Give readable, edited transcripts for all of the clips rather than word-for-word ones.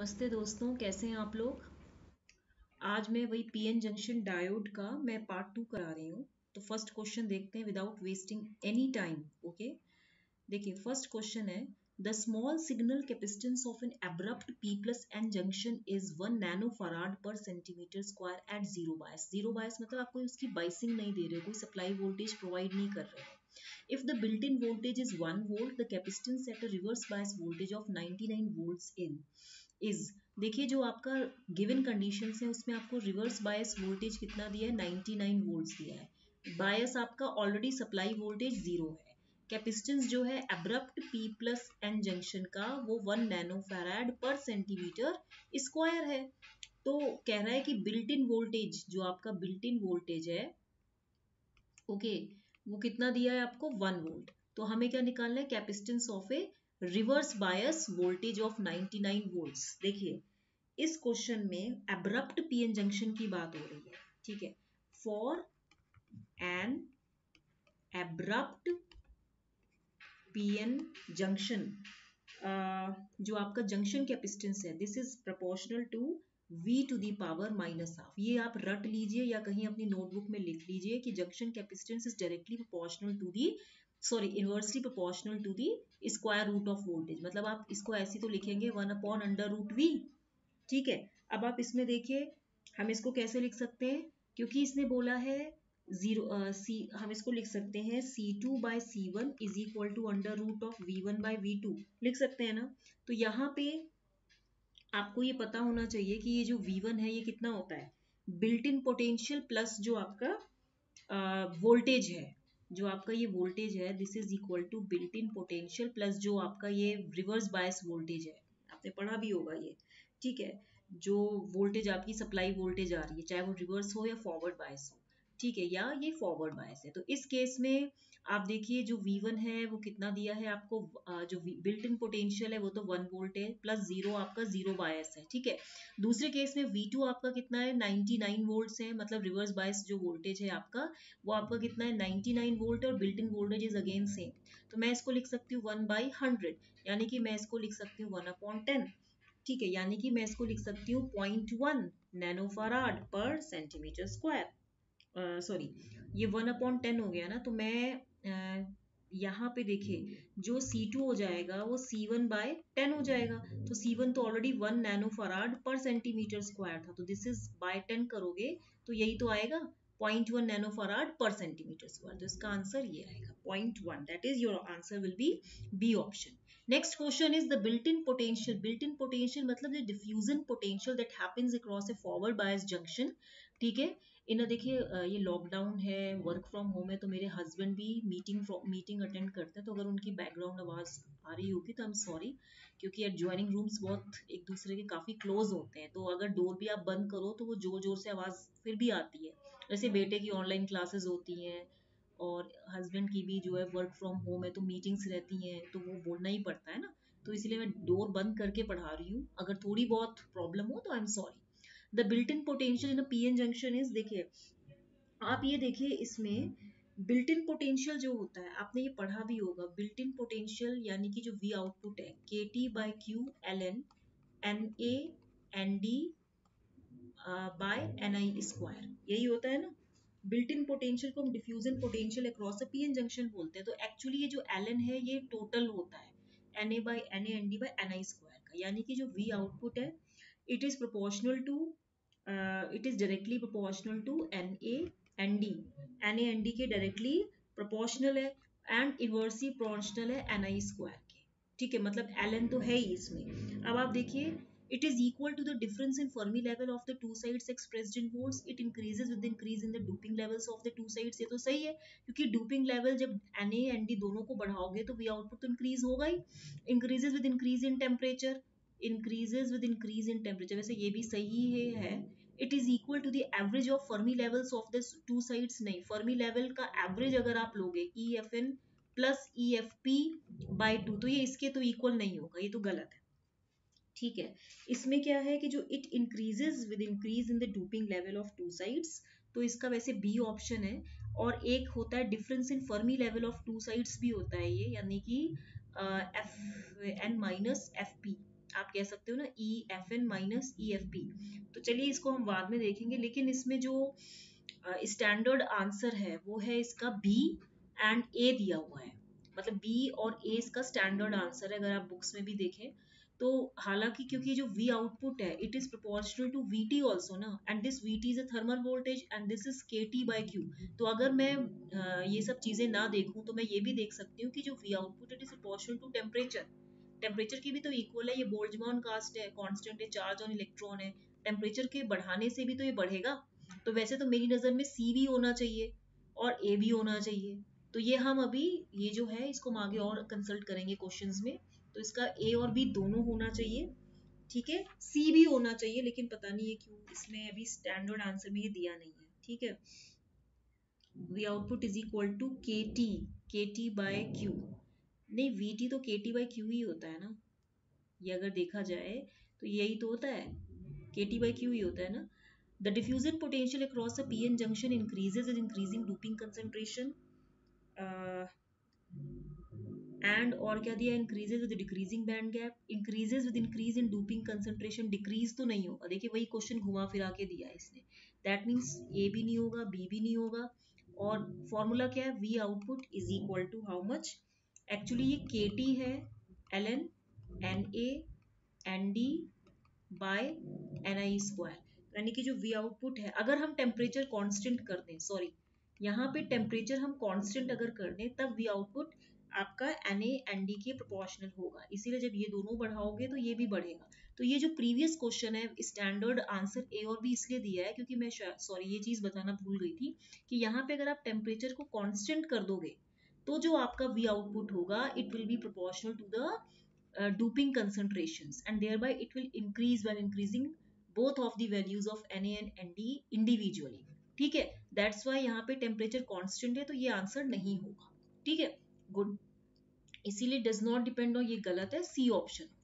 नमस्ते दोस्तों, कैसे हैं आप लोग। आज मैं वही पीएन जंक्शन डायोड का मैं पार्ट 2 करा रही हूँ। तो फर्स्ट क्वेश्चन देखते हैं without wasting any time. Okay, देखिए फर्स्ट क्वेश्चन है the small signal capacitance of an abrupt P plus N junction is 1 nano farad per centimetre square at zero bias. Zero bias मतलब आपको उसकी biasing नहीं दे रहे हो, कोई सप्लाई वोल्टेज प्रोवाइड नहीं कर रहे हो। If the built-in voltage is 1 volt, the capacitance at a reverse bias voltage of 99 volts in is, देखिए जो आपका गिवन कंडीशन है उसमें आपको रिवर्स बायस वोल्टेज कितना दिया है, 99 वोल्ट्स दिया है। बायस आपका ऑलरेडी सप्लाई वोल्टेज 0 है। कैपेसिटेंस जो है abrupt P plus N junction का वो 1 nano farad per centimetre square है। तो कह रहा है कि बिल्ट इन वोल्टेज, जो आपका बिल्ट इन वोल्टेज है ओके, वो कितना दिया है आपको 1 वोल्ट। तो हमें क्या निकालना है, capacitance of A reverse bias voltage of 99 volts. देखिए इस क्वेश्चन में एब्रप्ट पीएन जंक्शन की बात हो रही है, ठीक है। For an abrupt PN junction, जो आपका जंक्शन कैपेसिटेंस है this is proportional to v to the power minus half. ये आप रट लीजिए या कहीं अपनी नोटबुक में लिख लीजिए कि junction capacitance is directly proportional to the inversely proportional to the square root of voltage. मतलब आप इसको ऐसे तो लिखेंगे 1/√v, ठीक है। अब आप इसमें देखिए हम इसको कैसे लिख सकते हैं, क्योंकि इसने बोला है सी, हम इसको लिख सकते हैं C2/C1 is equal to √V1/V2 लिख सकते हैं ना। तो यहाँ पे आपको ये पता होना चाहिए कि ये जो V1 है ये कितना होता है, बिल्ट इन पोटेंशियल प्लस जो आपका वोल्टेज है, जो आपका ये वोल्टेज है this is equal to built in potential plus जो आपका ये रिवर्स बायस वोल्टेज है, आपने पढ़ा भी होगा ये, ठीक है। जो वोल्टेज आपकी सप्लाई वोल्टेज आ रही है, चाहे वो रिवर्स हो या फॉरवर्ड बायस हो, ठीक है, या ये फॉरवर्ड बायस है। तो इस केस में आप देखिए जो V1 है वो कितना दिया है आपको, जो बिल्ट इन पोटेंशियल है वो तो 1 वोल्ट है प्लस 0 आपका 0 बायस है, ठीक है। दूसरे केस में V2 आपका कितना है, 99 वोल्ट्स है, मतलब रिवर्स बायस जो वोल्टेज है आपका वो आपका कितना है 99 वोल्ट, और built in voltage is again same. तो मैं इसको लिख सकती हूँ 1/100, यानी कि मैं इसको लिख सकती हूँ 1/10, ठीक है। यानी कि मैं इसको लिख सकती हूँ 0.1 nano farad per centimetre square. Sorry, ये 1/10 हो गया ना, तो मैं यहाँ पे देखिए जो C2 हो जाएगा वो C1/10 हो जाएगा। तो C1 तो already 1 nano farad per centimetre square था, तो दिस इज बाय 10 करोगे तो यही तो आएगा 0.1 nano farad per centimetre square. तो इसका आंसर ये आएगा 0.1, that is your answer will be B option. Next question is the built in potential. Built in potential मतलब the diffusion potential that happens across a forward bias junction, ठीक है। इन्हें देखिए ये लॉकडाउन है, वर्क फ्रॉम होम है, तो मेरे हस्बैंड भी मीटिंग अटेंड करते हैं, तो अगर उनकी बैकग्राउंड आवाज आ रही होगी तो आई एम सॉरी, क्योंकि एडजॉइनिंग रूम्स बहुत एक दूसरे के काफी क्लोज होते हैं, तो अगर डोर भी आप बंद करो तो वो जोर जोर से आवाज फिर भी आती है। जैसे बेटे की ऑनलाइन क्लासेस होती हैं और हस्बैंड की भी जो है वर्क फ्रॉम होम है, तो मीटिंग्स रहती हैं, तो वो बोलना ही पड़ता है ना, तो इसलिए मैं डोर बंद करके पढ़ा रही हूँ। अगर थोड़ी बहुत प्रॉब्लम हो तो I am sorry. The built in potential in a PN junction is, देखिए आप ये देखिए इसमें बिल्ट इन पोटेंशियल जो होता है आपने ये पढ़ा भी होगा, बिल्ट इन पोटेंशियल यानी कि जो V आउटपुट है KT/Q ln Na Nd by Ni square, यही होता है ना। बिल्ट इन पोटेंशियल को हम diffusion potential across a PN junction बोलते हैं। तो एक्चुअली ये जो ln है ये टोटल होता है Na/Nd/Ni स्क्वायर का, यानी कि जो V आउटपुट है it is proportional to it is directly proportional to Na Nd के डायरेक्टली प्रोपोर्शनल है एंड इनवर्सली प्रोपोर्शनल है Ni स्क्वायर के, ठीक है। मतलब ln तो है ही इसमें। अब आप देखिए it is equal to the difference in Fermi level of the two sides expressed in volts. It increases with the increase in the doping levels of the two sides. ये तो सही है, क्योंकि डोपिंग लेवल जब Na Nd दोनों को बढ़ाओगे तो V output तो इंक्रीज होगा ही। Increases with increase in temperature, increases with increase in temperature, वैसे ये भी सही है। It is equal to the average of Fermi levels of the two sides. नहीं, फर्मी लेवल का एवरेज अगर आप लोगे EFN प्लस EFP/2, तो ये इसके तो इक्वल नहीं होगा, ये तो गलत है, ठीक है। इसमें क्या है कि जो it increases with increase in the doping level of two sides, तो इसका वैसे बी ऑप्शन है। और एक होता है difference in Fermi level of two sides भी होता है ये, यानी कि FN-FP, आप कह सकते हो ना EFN माइनस EFP। तो चलिए इसको हम बाद में देखेंगे, लेकिन इसमें जो स्टैंडर्ड आंसर है वो है इसका बी एंड ए दिया हुआ है। मतलब बी और ए इसका स्टैंडर्ड आंसर है अगर आप बुक्स में भी देखें तो। हालांकि क्योंकि जो V आउटपुट है it is proportional to VT also ना, and this VT is a thermal voltage and this is KT by Q। तो अगर मैं ये सब चीजें ना देखूं तो मैं ये भी देख सकती हूँ कि जो V output it is proportional to temperature. Temperature की भी तो इक्वल है, ये बोल्ट्जमान कास्ट है, कांस्टेंट है, चार्ज ऑन इलेक्ट्रॉन है। टेम्परेचर के बढ़ाने से भी तो ये बढ़ेगा। तो वैसे तो मेरी नजर में सी भी होना चाहिए और ए भी होना चाहिए। तो ये हम अभी ये जो है इसको हम आगे और कंसल्ट करेंगे क्वेश्चंस में। तो इसका ए और बी दोनों होना चाहिए, ठीक है। सी भी होना चाहिए, लेकिन पता नहीं है क्यों इसमें अभी स्टैंडर्ड आंसर में ये दिया नहीं है, ठीक है। V output is equal to K T by Q. नहीं, वी टी तो के टी बाय क्यू ही होता है ना, ये अगर देखा जाए तो यही तो होता है, के टी बाय क्यू ही होता है ना। The diffusion potential across a PN junction increases with increasing doping concentration uh, and और क्या दिया, increases with decreasing band gap, increases with increase in doping concentration, decrease तो नहीं होगा। देखिए वही क्वेश्चन घुमा फिरा के दिया है इसने। That means A भी नहीं होगा, B भी नहीं होगा। और फॉर्मूला क्या है, V output is equal to how much? Actually ये KT है ln Na Nd by NI square, यानी कि जो V आउटपुट है अगर हम टेम्परेचर कांस्टेंट कर दें, सॉरी यहाँ पे टेम्परेचर हम कांस्टेंट अगर कर दें तब V आउटपुट आपका Na Nd के प्रोपोर्शनल होगा। इसीलिए जब ये दोनों बढ़ाओगे तो ये भी बढ़ेगा। तो ये जो प्रीवियस क्वेश्चन है स्टैंडर्ड आंसर ए और बी इसलिए दिया है क्योंकि मैं सॉरी ये चीज बताना भूल गई थी कि यहाँ पे अगर आप टेम्परेचर को कांस्टेंट कर दोगे तो जो आपका V आउटपुट होगा it will be proportional to the doping concentrations, and thereby it will increase when increasing both of the values of Na and Nd individually, ठीक है। दैट्स वाई यहाँ पे टेम्परेचर कांस्टेंट है तो ये आंसर नहीं होगा, ठीक है। गुड, इसीलिए डज नॉट डिपेंड ऑन, ये गलत है, सी ऑप्शन होगा।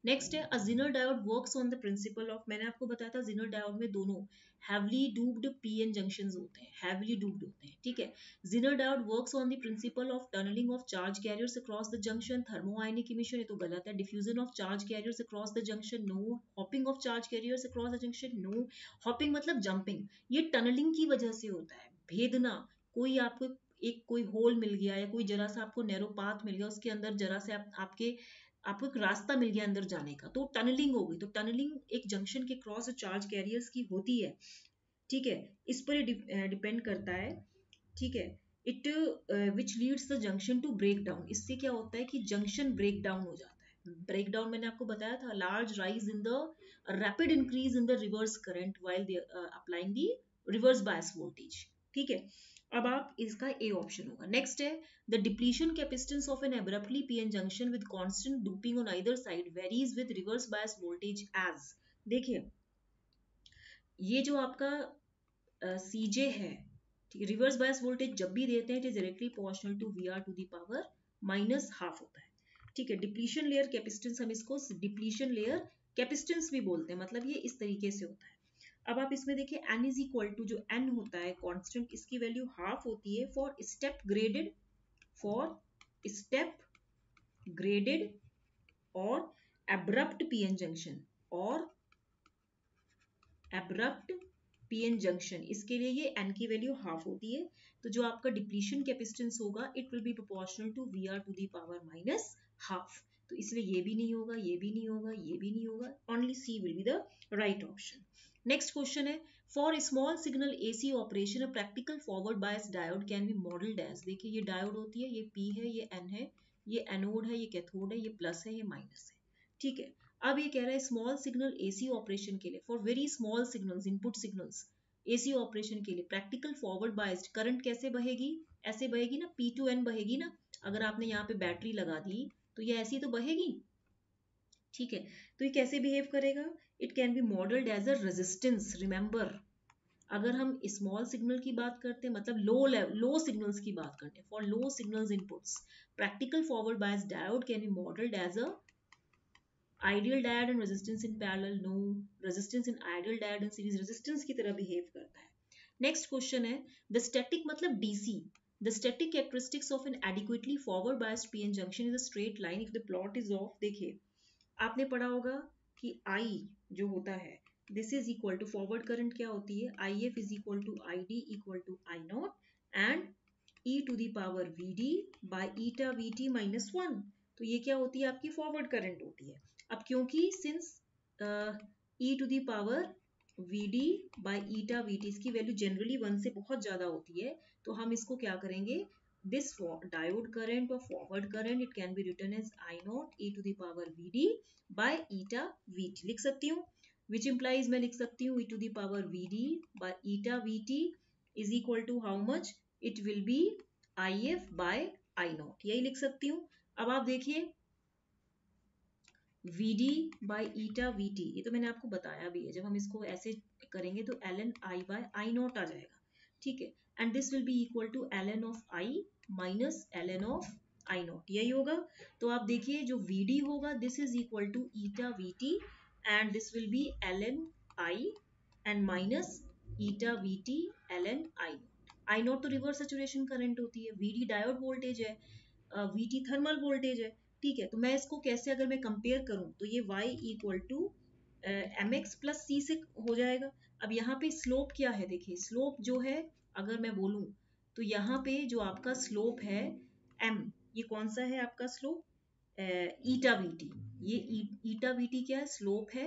नेक्स्ट है a zener diode works on the principle of, मैंने आपको बताया था जिनर डायोड में दोनों हैवली डूब्ड पीएन जंक्शंस होते हैं, हैवली डूब्ड होते हैं, ठीक है। Zener diode works on the principle of tunnelling of charge carriers across the junction, thermionic emission, ये तो गलत है। Diffusion of charge carriers across the junction, no. Hopping of charge carriers across the junction, no. Hopping मतलब jumping, ये tunnelling की वजह से होता है, भेदना। कोई आपको एक कोई होल मिल गया या कोई जरा सा आपको नैरो पाथ मिल गया, उसके अंदर जरा से आपको एक रास्ता मिल गया अंदर जाने का, तो टनलिंग हो गई। तो टनलिंग एक जंक्शन के क्रॉस चार्ज कैरियर्स की होती है, ठीक है। इस पर डिपेंड करता है, ठीक है। It which leads the junction to break down, इससे क्या होता है कि जंक्शन ब्रेक डाउन हो जाता है। ब्रेक डाउन मैंने आपको बताया था, large rise in the rapid increase in the reverse current while applying the reverse bias voltage, ठीक है। अब आप इसका ए ऑप्शन होगा। नेक्स्ट है the depletion capacitance of an abruptly PN junction with constant doping on either side varies with reverse bias voltage as, देखिए ये जो आपका CJ है, ठीक है, रिवर्स बायस वोल्टेज जब भी देते हैं it is directly proportional to VR to the power minus half होता है, ठीक है। डिप्लीशन लेयर कैपेसिटेंस, हम इसको डिप्लीशन लेयर कैपेसिटेंस भी बोलते हैं, मतलब ये इस तरीके से होता है। अब आप इसमें देखिए n इज इक्वल टू, जो n होता है कांस्टेंट, इसकी वैल्यू हाफ होती है फॉर स्टेप ग्रेडेड और एब्रप्ट पीएन जंक्शन, और एब्रप्ट पीएन जंक्शन, इसके लिए ये n की वैल्यू हाफ होती है। तो जो आपका डिप्लीशन कैपेसिटेंस होगा it will be proportional to VR to the power minus half. तो इसलिए ये भी नहीं होगा, ये भी नहीं होगा, ये भी नहीं होगा, only C will be the right option. Next question है for small signal AC operation a practical forward bias diode can be modelled as, देखिए ये डायोड होती है, ये P है, ये N है, ये एनोड है, ये कैथोड है, ये प्लस है, ये माइनस है, ठीक है। अब ये कह रहा है स्मॉल सिग्नल AC ऑपरेशन के लिए, for very small signals, input signals AC operation के लिए प्रैक्टिकल फॉरवर्ड बायस्ड करंट कैसे बहेगी, ऐसे बहेगी ना, P to N बहेगी ना। अगर आपने यहाँ पे बैटरी लगा दी तो ये ऐसी तो बहेगी, ठीक है। तो ये कैसे बिहेव करेगा, it can be modelled as a resistance. Remember अगर हम स्मॉल सिग्नल की बात करते हैं, मतलब लो सिग्नल्स की बात करते हैं, for low signals inputs practical forward biased diode can be modelled as a ideal diode and resistance in parallel, no. Resistance in ideal diode and series resistance की तरह बिहेव करता है। नेक्स्ट क्वेश्चन है the static मतलब DC, the static characteristics of an adequately forward biased PN junction is a straight line if the plot is of, देखिए आपने पढ़ा होगा कि आई जो होता है this is equal to forward current क्या होती है, I F is equal to I D equal to I naught and E to the power V D by eta V T minus one. तो ये क्या होती है, आपकी फॉरवर्ड करंट होती है। अब क्योंकि since E to the power V D by eta V T इसकी वैल्यू जनरली 1 से बहुत ज्यादा होती है, तो हम इसको क्या करेंगे, this diode current or forward current it can be written as I naught e to the power Vd by eta Vt लिख सकती हूँ, which implies मैं लिख सकती हूँ e to the power Vd by eta Vt is equal to how much, it will be If by I naught, यही लिख सकती हूँ। अब आप देखिए Vd by eta Vt ये तो मैंने आपको बताया भी है, जब हम इसको ऐसे करेंगे तो ln I by I naught आ जाएगा, ठीक है, and this will be equal to ln of I minus ln of I naught, यही होगा। तो आप देखिए जो Vd होगा this is equal to eta Vt and this will be ln I and minus eta Vt ln I naught। I naught तो reverse saturation current होती है, Vd डायोड वोल्टेज है, Vt थर्मल वोल्टेज है, ठीक है। तो मैं इसको कैसे अगर मैं कंपेयर करूं तो ये y equal to m x plus c से हो जाएगा। अब यहाँ पे स्लोप क्या है, देखिए स्लोप जो है अगर मैं बोलूं तो यहाँ पे जो आपका स्लोप है m, ये कौन सा है आपका स्लोप, ईटा वीटी, ये ईटा वीटी क्या है, स्लोप है,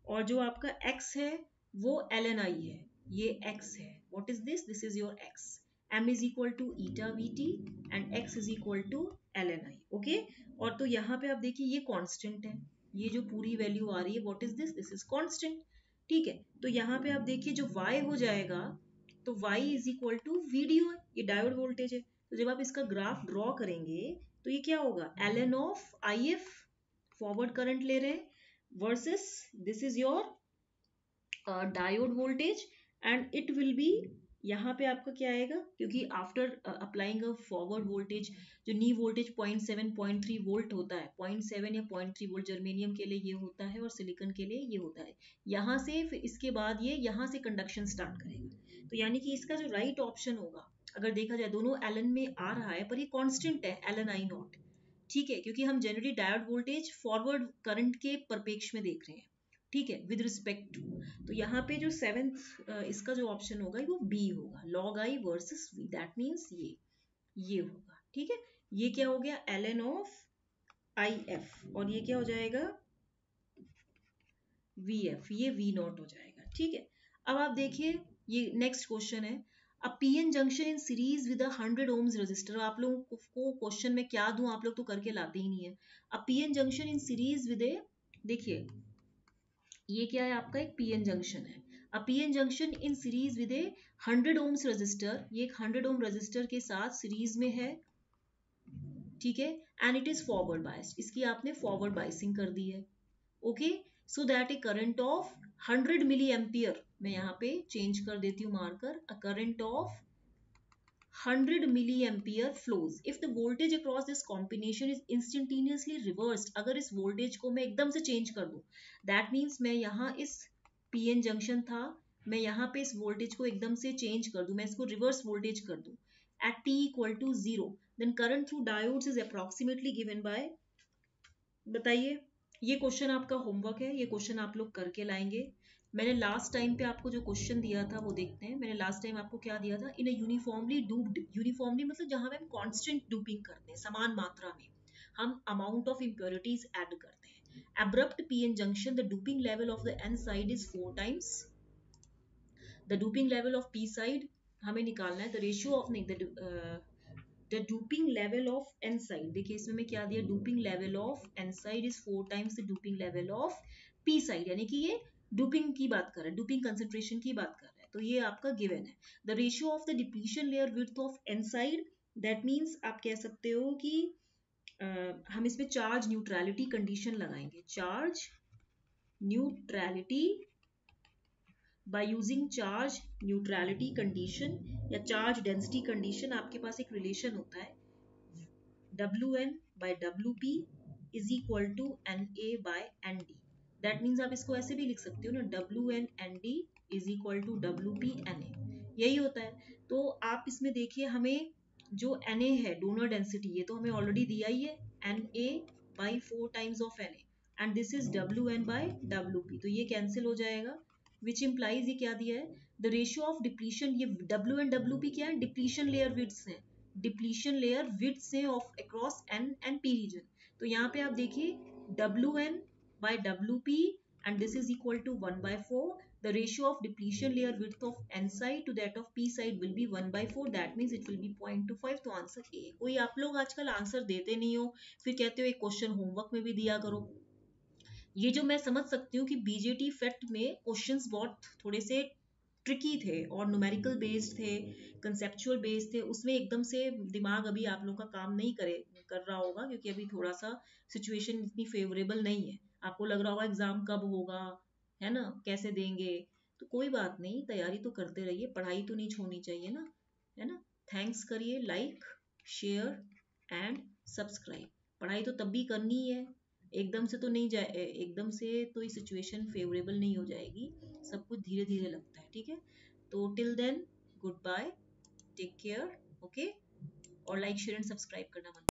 और जो आपका x है वो ln I है, ये x है, what is this, this is your x, m is equal to eta V T and x is equal to ln I, okay. और तो यहाँ पे आप देखिए ये कांस्टेंट है, ये जो पूरी वैल्यू आ रही है what is this is constant, ठीक है। तो यहाँ पे आप देखिए जो y हो जाएगा तो y is equal to V D O, ये डायोड वोल्टेज है, तो जब आप इसका ग्राफ ड्रॉ करेंगे तो ये क्या होगा, ln of I F forward current ले रहे हैं versus this is your diode voltage and it will be, यहाँ पे आपका क्या आएगा, क्योंकि after applying a forward voltage जो नी वोल्टेज 0.7 0.3 वोल्ट होता है, 0.7 या 0.3 वोल्ट जर्मेनियम के लिए ये होता है और सिलिकॉन के लिए ये होता है, यहाँ से फिर इसके बाद ये यहाँ से कंडक्शन स्टार्ट करेगा। तो यानी कि इसका जो राइट ऑप्शन होगा, अगर देखा जाए दोनों एलन में आ रहा है पर ये कांस्टेंट है एलन आई नॉट, ठीक है, क्योंकि हम generally diode voltage forward current के परपेक्ष में देख रहे हैं, ठीक है, विद रिस्पेक्ट टू। तो यहाँ पे जो सेवेंथ इसका जो ऑप्शन होगा वो बी होगा, log I versus V, that means ये होगा, ठीक है। ये क्या हो गया, ln ऑफ आई एफ, और ये क्या हो जाएगा वी एफ, ये वी नॉट हो जाएगा, ठीक है। अब आप देखिए ये नेक्स्ट क्वेश्चन है, a PN junction in series with 100 ohms resistor. आप लोगों को क्वेश्चन में क्या दूं, आप लोग तो करके लाते ही नहीं है। A PN junction in series with a, देखिए ये क्या है आपका एक पीएन जंक्शन है, a PN junction in series with a 100 ohms resistor, ये एक 100 ohm रेजिस्टर के साथ सीरीज में है, ठीक है, and it is forward biased, इसकी आपने फॉरवर्ड बायसिंग कर दी है, okay. So that a current of 100 milliampere, मैं यहाँ पे चेंज कर देती हूँ marker, a current of 100 milliampere flows if the voltage across this combination is instantaneously reversed। अगर इस वोल्टेज को मैं एकदम से चेंज कर दूं, दैट मीन्स मैं यहाँ इस पीएन जंक्शन था, मैं यहाँ पे इस वोल्टेज को एकदम से चेंज कर दूं, मैं इसको रिवर्स वोल्टेज कर दूं at t equal to 0, then current through diodes is approximately given by, बताइए। ये क्वेश्चन आपका होमवर्क है, ये क्वेश्चन आप लोग करके लाएंगे। मैंने लास्ट टाइम पे आपको जो क्वेश्चन दिया था वो देखते हैं। मैंने लास्ट टाइम आपको क्या दिया था, इन यूनिफॉर्मली डूप्ड, यूनिफॉर्मली मतलब जहां पे हम कांस्टेंट डूपिंग करते हैं, समान मात्रा में हम अमाउंट ऑफ इम्प्योरिटीज ऐड करते हैं। Abrupt PN junction, the doping level of the N side is 4 times the doping level of P side, हमें निकालना है द रेशियो ऑफ, नहीं the doping level of N side, देखिए इसमें मैं क्या दिया, doping level of N side is 4 times the doping level of P side, यानी कि ये डूपिंग की बात कर रहा है, डूपिंग कंसेंट्रेशन की बात कर रहा है, तो ये आपका गिवन है। The ratio of the depletion layer width of N side, that means आप कह सकते हो कि हम इसमें चार्ज न्यूट्रलिटी कंडीशन लगाएंगे, charge neutrality by using charge neutrality condition या charge density condition, आपके पास एक रिलेशन होता है Wn by Wp is equal to Na by Nd, that means आप इसको ऐसे भी लिख सकते हो ना, Wn Nd is equal to Wp Na, यही होता है। तो आप इसमें देखिए हमें जो Na है डोनर डेंसिटी, ये तो हमें ऑलरेडी दिया ही है, Na by 4 times of Na, and this is Wn by Wp, तो ये कैंसिल हो जाएगा, which implies ये क्या दिया है, the ratio of depletion, ये W and Wp क्या है, डिप्लीशन लेयर विड्स हैं, डिप्लीशन लेयर विड्स हैं of across N and P region. तो यहाँ पे आप देखिए Wn by Wp and this is equal to 1 by 4, the ratio of depletion layer width of N side to that of P side will be 1 by 4, that means it will be 0.25, तो answer A। कोई आप लोग आजकल answer देते नहीं हो, फिर कहते हो एक क्वेश्चन होमवर्क में भी दिया करो। ये जो मैं समझ सकती हूँ कि बीजेटी फेट में क्वेश्चंस बहुत थोड़े से ट्रिकी थे और न्यूमेरिकल बेस्ड थे, कंसेप्चुअल बेस्ड थे, उसमें एकदम से दिमाग अभी आप लोग का काम नहीं कर रहा होगा, क्योंकि अभी थोड़ा सा सिचुएशन इतनी फेवरेबल नहीं है। आपको लग रहा होगा एग्जाम कब होगा, है ना, कैसे देंगे, तो कोई बात नहीं, तैयारी तो करते रहिए, पढ़ाई तो नहीं छोड़नी चाहिए ना, है ना। थैंक्स करिए, लाइक शेयर एंड सब्सक्राइब। पढ़ाई तो तब भी करनी है, एकदम से तो नहीं जाए, एकदम से तो ये सिचुएशन फेवरेबल नहीं हो जाएगी, सब कुछ धीरे धीरे लगता है, ठीक है। तो till then goodbye, take care, okay, और लाइक शेयर एंड सब्सक्राइब करना मत